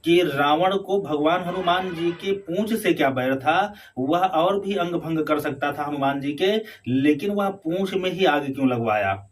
कि रावण को भगवान हनुमान जी के पूंछ से क्या बैर था। वह और भी अंग भंग कर सकता था हनुमान जी के, लेकिन वह पूंछ में ही आग क्यों लगवाया।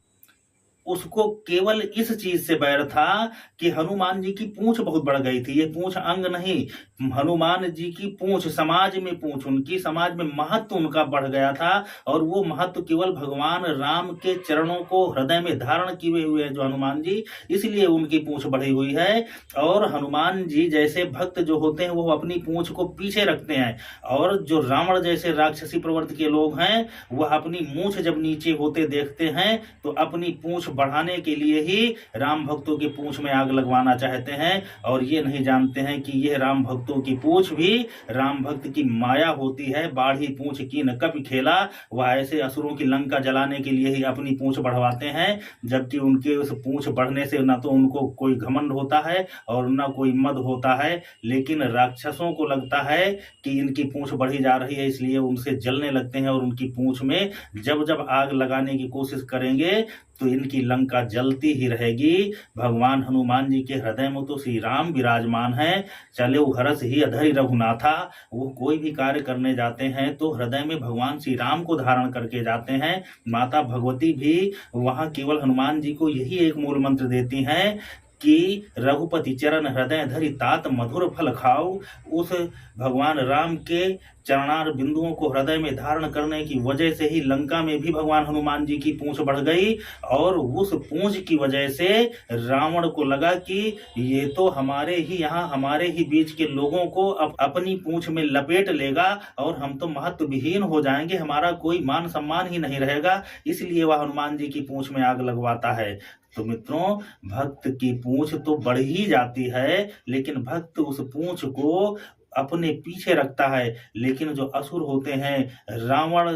उसको केवल इस चीज से बैर था कि हनुमान जी की पूंछ बहुत बढ़ गई थी। ये पूंछ अंग नहीं, हनुमान जी की पूंछ, समाज में पूंछ, उनकी समाज में महत्व उनका बढ़ गया था। और वो महत्व केवल भगवान राम के चरणों को हृदय में धारण किए हुए हैं जो हनुमान जी, इसलिए उनकी पूंछ बढ़ी हुई है। और हनुमान जी जैसे भक्त जो होते हैं वो अपनी पूंछ को पीछे रखते हैं, और जो रावण जैसे राक्षसी प्रवृत्ति के लोग हैं वह अपनी मूंछ जब नीचे होते देखते हैं तो अपनी पूंछ बढ़ाने के लिए ही राम भक्तों की पूंछ में आग लगवाना चाहते हैं। और ये नहीं जानते हैं कि यह राम भक्तों की पूंछ भी राम भक्त की माया होती है। बाढ़ी पूंछ की न कभी खेला, वह ऐसे असुरों की लंका जलाने के लिए ही अपनी पूंछ बढ़वाते हैं। जबकि उनके उस पूंछ बढ़ने से न तो उनको कोई घमंड होता है और न कोई मद होता है, लेकिन राक्षसों को लगता है कि इनकी पूंछ बढ़ी जा रही है, इसलिए उनसे जलने लगते हैं। और उनकी पूंछ में जब जब आग लगाने की कोशिश करेंगे तो इनकी लंका जलती ही रहेगी। भगवान हनुमान जी के हृदय में तो श्री राम विराजमान है। चले हरस ही अधरि रघुनाथा, वो कोई भी कार्य करने जाते हैं तो हृदय में भगवान श्री राम को धारण करके जाते हैं। माता भगवती भी वहां केवल हनुमान जी को यही एक मूल मंत्र देती हैं कि रघुपति चरण हृदय धरि तात मधुर फल खाओ। उस भगवान राम के चरणार बिंदुओं को हृदय में धारण करने की वजह से ही लंका में भी भगवान हनुमान जी की पूंछ बढ़ गई। और उस पूंछ की वजह से रावण को लगा कि ये तो हमारे ही यहाँ, हमारे ही बीच के लोगों को अपनी पूंछ में लपेट लेगा और हम तो महत्व विहीन हो जाएंगे, हमारा कोई मान सम्मान ही नहीं रहेगा। इसलिए वह हनुमान जी की पूंछ में आग लगवाता है। तो मित्रों, भक्त की पूंछ तो बढ़ ही जाती है, लेकिन भक्त उस पूंछ को अपने पीछे रखता है। लेकिन जो असुर होते हैं, रावण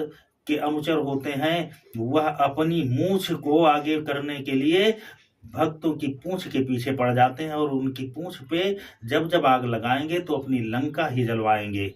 के अनुचर होते हैं, वह अपनी मूछ को आगे करने के लिए भक्तों की पूंछ के पीछे पड़ जाते हैं और उनकी पूंछ पे जब जब आग लगाएंगे तो अपनी लंका ही जलवाएंगे।